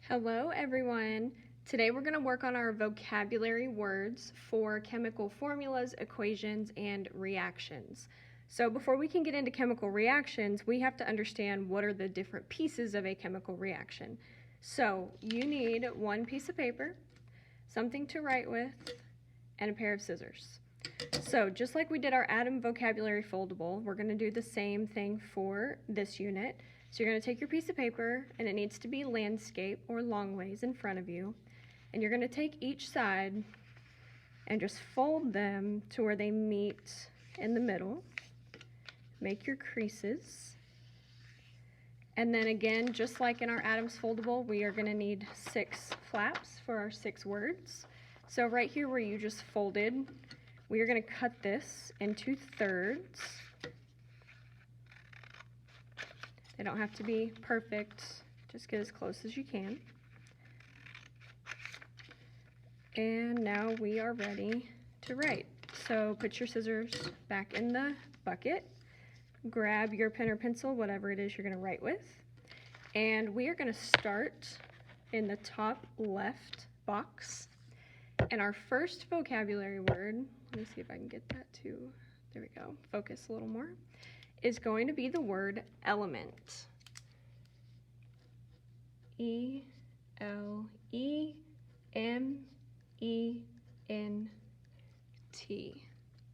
Hello everyone! Today we're going to work on our vocabulary words for chemical formulas, equations, and reactions. So before we can get into chemical reactions, we have to understand what are the different pieces of a chemical reaction. So you need one piece of paper, something to write with, and a pair of scissors. So just like we did our atom vocabulary foldable, we're going to do the same thing for this unit. So you're going to take your piece of paper, and it needs to be landscape or long ways in front of you, and you're going to take each side and just fold them to where they meet in the middle. Make your creases. And then again, just like in our atoms foldable, we are going to need 6 flaps for our 6 words. So right here where you just folded, we are going to cut this into thirds. They don't have to be perfect, just get as close as you can. And now we are ready to write. So put your scissors back in the bucket, grab your pen or pencil, whatever it is you're going to write with, and we are going to start in the top left box. And our first vocabulary word, let me see if I can get that to, there we go, focus a little more, is going to be the word element. E-L-E-M-E-N-T.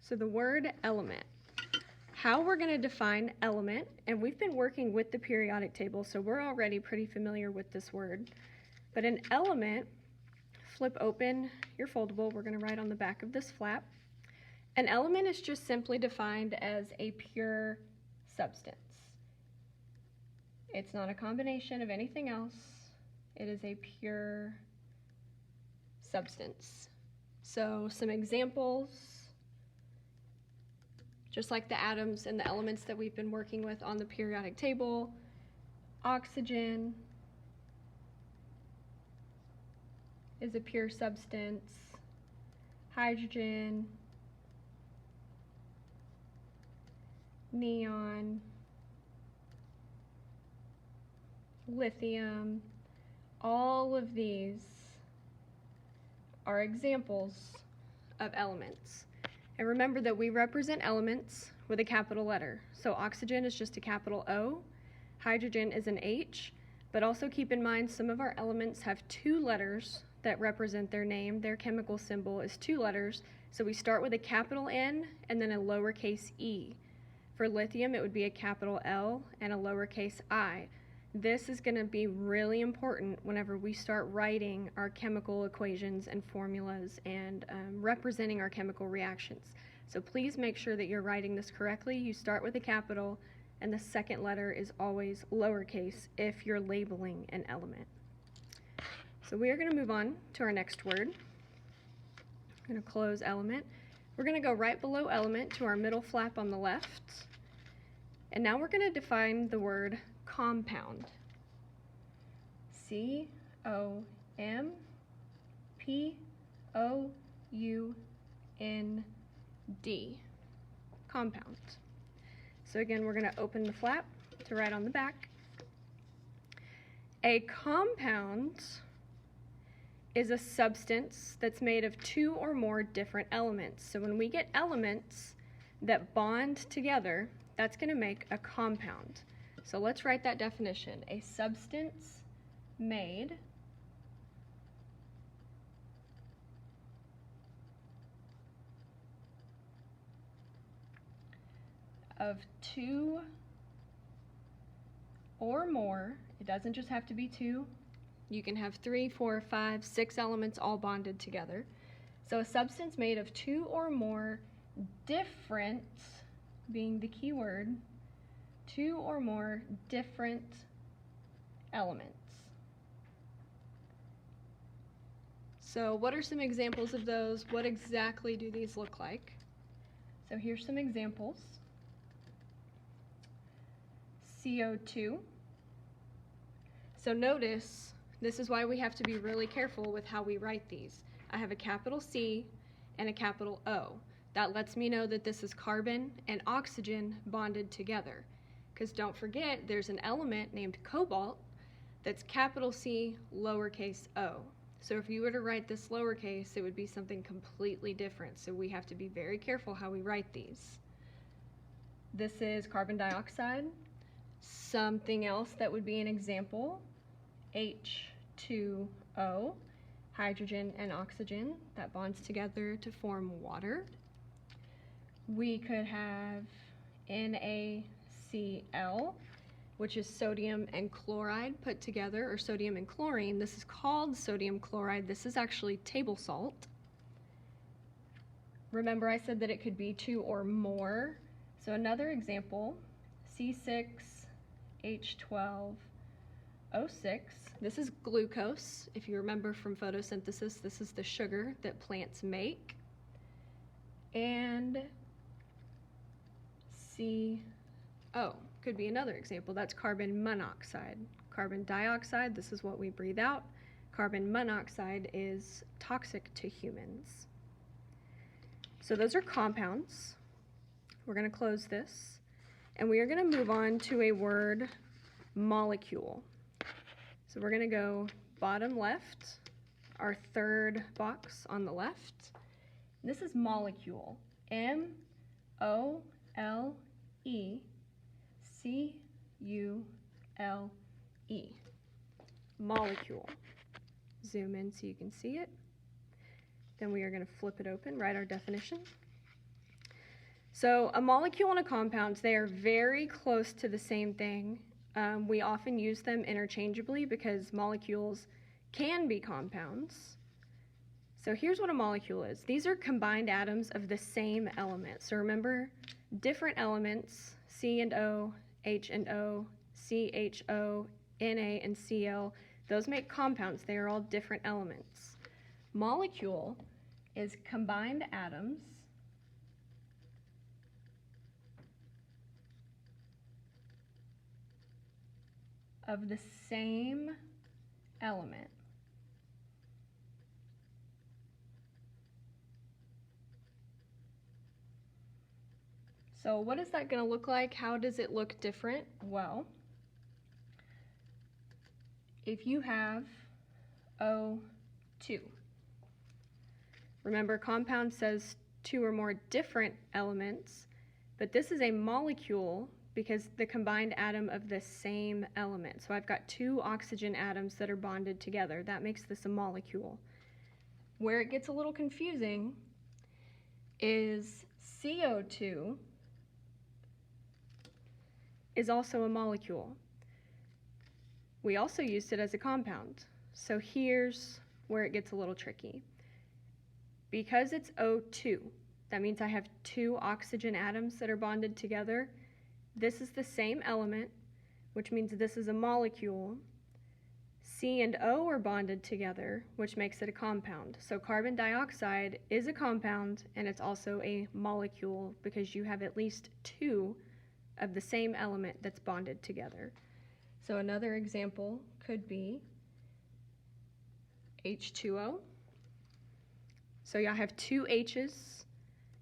So the word element. How we're going to define element, and we've been working with the periodic table, so we're already pretty familiar with this word. But an element, flip open your foldable, we're going to write on the back of this flap. An element is just simply defined as a pure substance. It's not a combination of anything else. It is a pure substance. So some examples, just like the atoms and the elements that we've been working with on the periodic table. Oxygen is a pure substance. Hydrogen, neon, lithium, all of these are examples of elements. And remember that we represent elements with a capital letter. So oxygen is just a capital O, hydrogen is an H, but also keep in mind some of our elements have 2 letters that represent their name. Their chemical symbol is 2 letters. So we start with a capital N and then a lowercase e. For lithium, it would be a capital L and a lowercase I. This is going to be really important whenever we start writing our chemical equations and formulas and representing our chemical reactions. So please make sure that you're writing this correctly. You start with a capital, and the second letter is always lowercase if you're labeling an element. So we are going to move on to our next word. I'm going to close element. We're going to go right below element to our middle flap on the left. And now we're going to define the word compound. C-O-M-P-O-U-N-D. Compound. So again, we're going to open the flap to write on the back. A compound is a substance that's made of 2 or more different elements. So when we get elements that bond together, that's going to make a compound. So let's write that definition. A substance made of 2 or more, it doesn't just have to be 2, you can have 3, 4, 5, 6 elements all bonded together. So a substance made of 2 or more different, being the key word, 2 or more different elements. So what are some examples of those? What exactly do these look like? So here's some examples. CO2. So notice, this is why we have to be really careful with how we write these. I have a capital C and a capital O. That lets me know that this is carbon and oxygen bonded together. Because don't forget, there's an element named cobalt that's capital C, lowercase o. So if you were to write this lowercase, it would be something completely different. So we have to be very careful how we write these. This is carbon dioxide. Something else that would be an example, H2O, hydrogen and oxygen, that bonds together to form water. We could have NaCl, which is sodium and chloride put together, or sodium and chlorine. This is called sodium chloride. This is actually table salt. Remember I said that it could be 2 or more. So another example, C6H12O6. This is glucose. If you remember from photosynthesis, this is the sugar that plants make. And CO could be another example. That's carbon monoxide. Carbon dioxide, this is what we breathe out. Carbon monoxide is toxic to humans. So those are compounds. We're going to close this, and we are going to move on to a word, molecule. So we're going to go bottom left, our third box on the left. This is molecule, M-O-L-E-C-U-L-E, molecule. Zoom in so you can see it. Then we are going to flip it open, write our definition. So a molecule and a compound, they are very close to the same thing. We often use them interchangeably because molecules can be compounds. So here's what a molecule is. These are combined atoms of the same element. So remember, different elements, C and O, H and O, CHO, Na and Cl, those make compounds. They are all different elements. Molecule is combined atoms of the same element. So what is that going to look like? How does it look different? Well, if you have O2, remember compound says 2 or more different elements, but this is a molecule because the combined atom of the same element. So I've got 2 oxygen atoms that are bonded together. That makes this a molecule. Where it gets a little confusing is CO2 is also a molecule. We also used it as a compound. So here's where it gets a little tricky. Because it's O2, that means I have 2 oxygen atoms that are bonded together. This is the same element, which means this is a molecule. C and O are bonded together, which makes it a compound. So carbon dioxide is a compound, and it's also a molecule because you have at least 2 of the same element that's bonded together. So another example could be H2O. So I have 2 H's,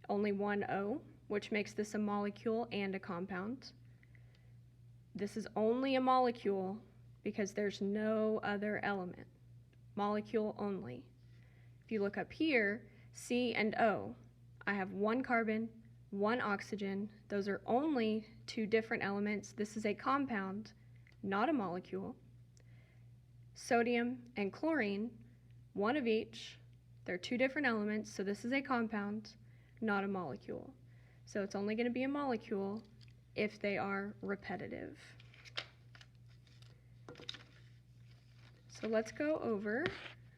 only 1 O, which makes this a molecule and a compound. This is only a molecule because there's no other element. Molecule only. If you look up here, C and O, I have 1 carbon, 1 oxygen. Those are only 2 different elements. This is a compound, not a molecule. Sodium and chlorine, 1 of each. They're 2 different elements, so this is a compound, not a molecule. So it's only going to be a molecule if they are repetitive. So let's go over.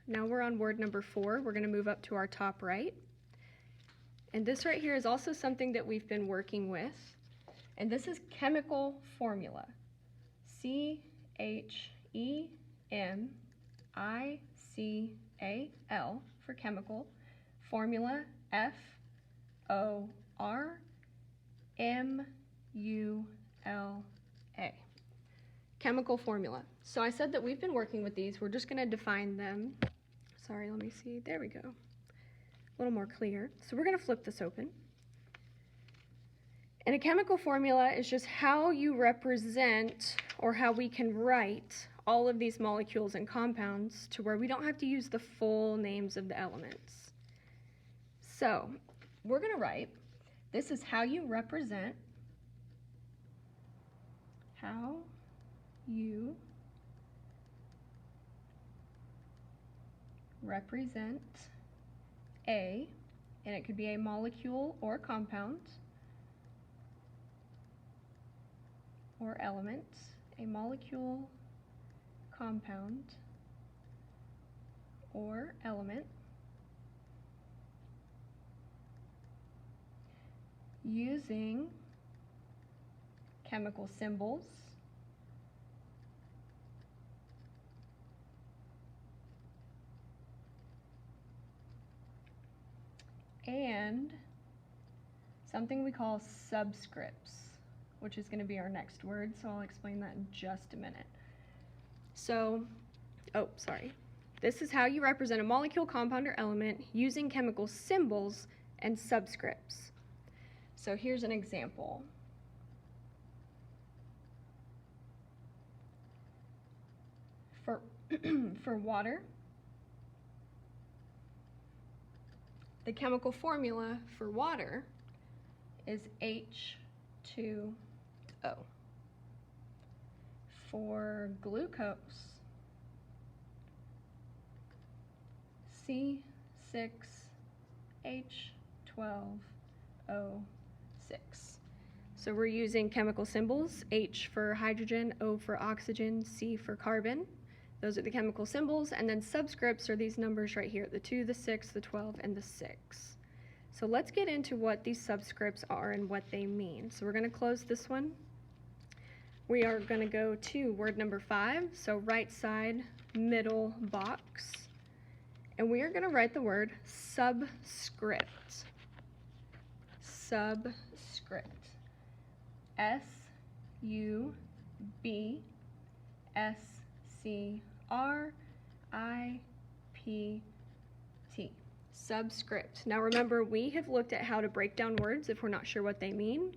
Now we're on word number 4. We're going to move up to our top right. And this right here is also something that we've been working with. And this is chemical formula. C-H-E-M-I-C-A-L for chemical. Formula F-O-R-M-U-L-A. Chemical formula. So I said that we've been working with these. We're just going to define them. Sorry, let me see. There we go. A little more clear. So we're going to flip this open. And a chemical formula is just how you represent or how we can write all of these molecules and compounds to where we don't have to use the full names of the elements. So we're going to write, this is how you represent A, and it could be a molecule or compound, or element, a molecule, compound, or element, using chemical symbols and something we call subscripts, which is going to be our next word, so I'll explain that in just a minute. So, this is how you represent a molecule, compound, or element using chemical symbols and subscripts. So here's an example. For water, the chemical formula for water is H2O. For glucose, C6H12O6. So we're using chemical symbols, H for hydrogen, O for oxygen, C for carbon. Those are the chemical symbols, and then subscripts are these numbers right here, the 2, the 6, the 12, and the 6. So let's get into what these subscripts are and what they mean. So we're going to close this one. We are going to go to word number 5, so right side, middle box, and we are going to write the word subscript. Subscript. S-U-B-S-C-R-I-P-T. Subscript. Now remember, we have looked at how to break down words if we're not sure what they mean.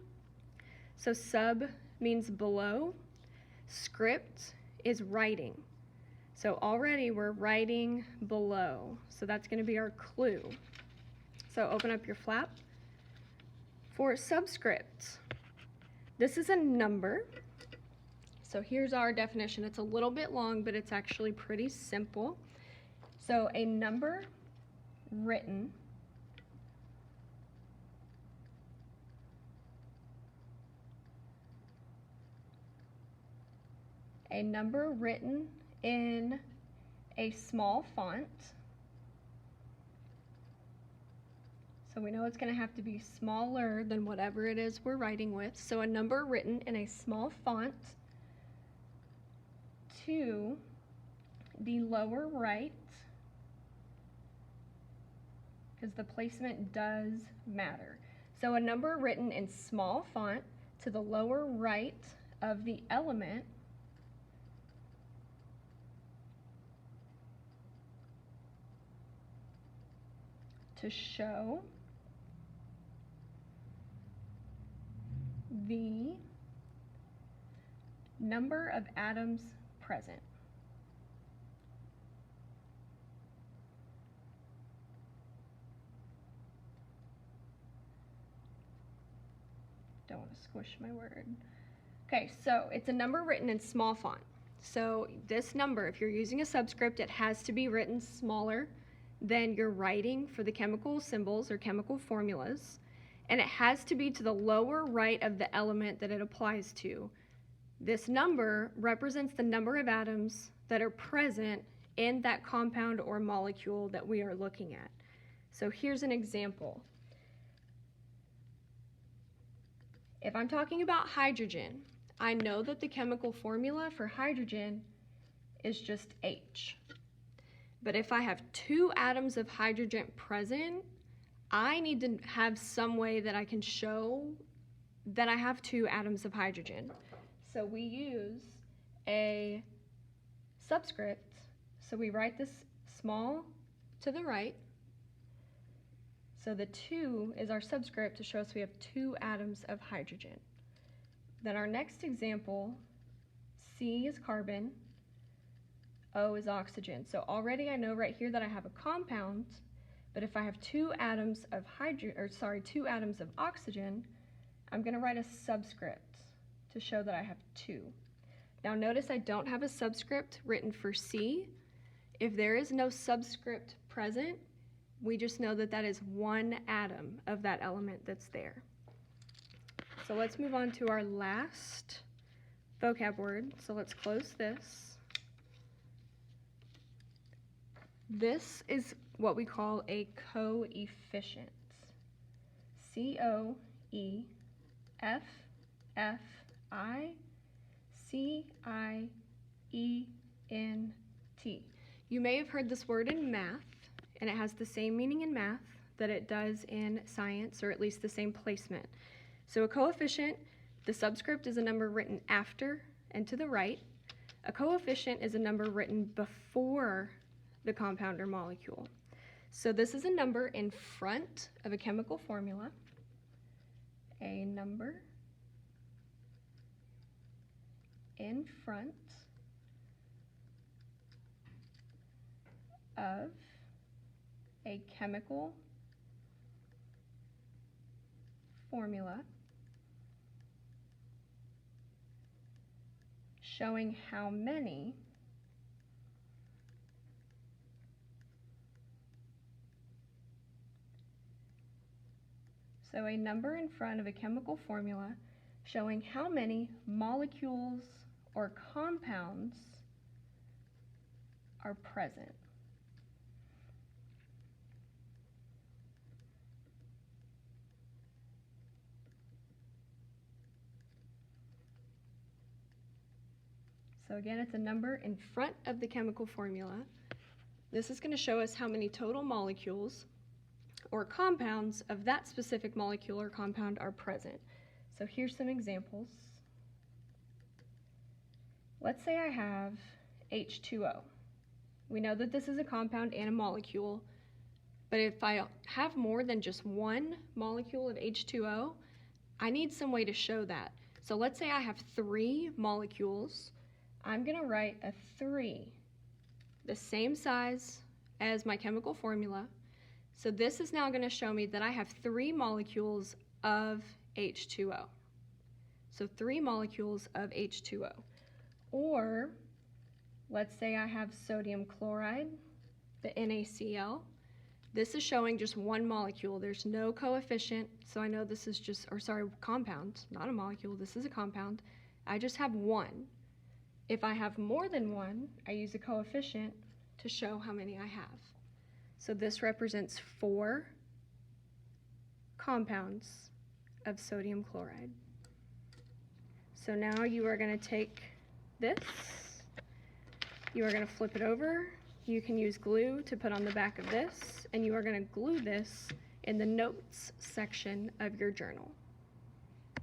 So sub means below. Script is writing. So already we're writing below. So that's going to be our clue. So open up your flap. For subscript, this is a number. So here's our definition. It's a little bit long, but it's actually pretty simple. So a number written in a small font. So we know it's going to have to be smaller than whatever it is we're writing with. So a number written in a small font to the lower right, because the placement does matter. So a number written in small font to the lower right of the element to show the number of atoms present. Don't want to squish my word. Okay, so it's a number written in small font. So this number, if you're using a subscript, it has to be written smaller than you're writing for the chemical symbols or chemical formulas, and it has to be to the lower right of the element that it applies to. This number represents the number of atoms that are present in that compound or molecule that we are looking at. So here's an example. If I'm talking about hydrogen, I know that the chemical formula for hydrogen is just H. But if I have 2 atoms of hydrogen present, I need to have some way that I can show that I have 2 atoms of hydrogen. So we use a subscript. So we write this small to the right. So the 2 is our subscript to show us we have 2 atoms of hydrogen. Then our next example, C is carbon, O is oxygen. So already I know right here that I have a compound, but if I have two atoms of oxygen, I'm going to write a subscript to show that I have two. Now notice I don't have a subscript written for C. If there is no subscript present, we just know that that is one atom of that element that's there. So let's move on to our last vocab word. So let's close this. This is what we call a coefficient. C-O-E-F-F-I-C-I-E-N-T. You may have heard this word in math, and it has the same meaning in math that it does in science, or at least the same placement. So a coefficient, the subscript is a number written after and to the right. A coefficient is a number written before the compound or molecule. So this is a number in front of a chemical formula. A number in front of a chemical formula showing how many a number in front of a chemical formula showing how many molecules or compounds are present. So again, it's a number in front of the chemical formula. This is going to show us how many total molecules or compounds of that specific molecule or compound are present. So here's some examples. Let's say I have H2O. We know that this is a compound and a molecule, but if I have more than just one molecule of H2O, I need some way to show that. So let's say I have 3 molecules. I'm going to write a 3, the same size as my chemical formula. So this is now going to show me that I have 3 molecules of H2O. So 3 molecules of H2O. Or let's say I have sodium chloride, the NaCl. This is showing just one molecule. There's no coefficient, so I know this is just, compound, not a molecule. This is a compound. I just have one. If I have more than one, I use a coefficient to show how many I have. So this represents 4 compounds of sodium chloride. So now you are going to take this, you are going to flip it over, you can use glue to put on the back of this, and you are going to glue this in the notes section of your journal.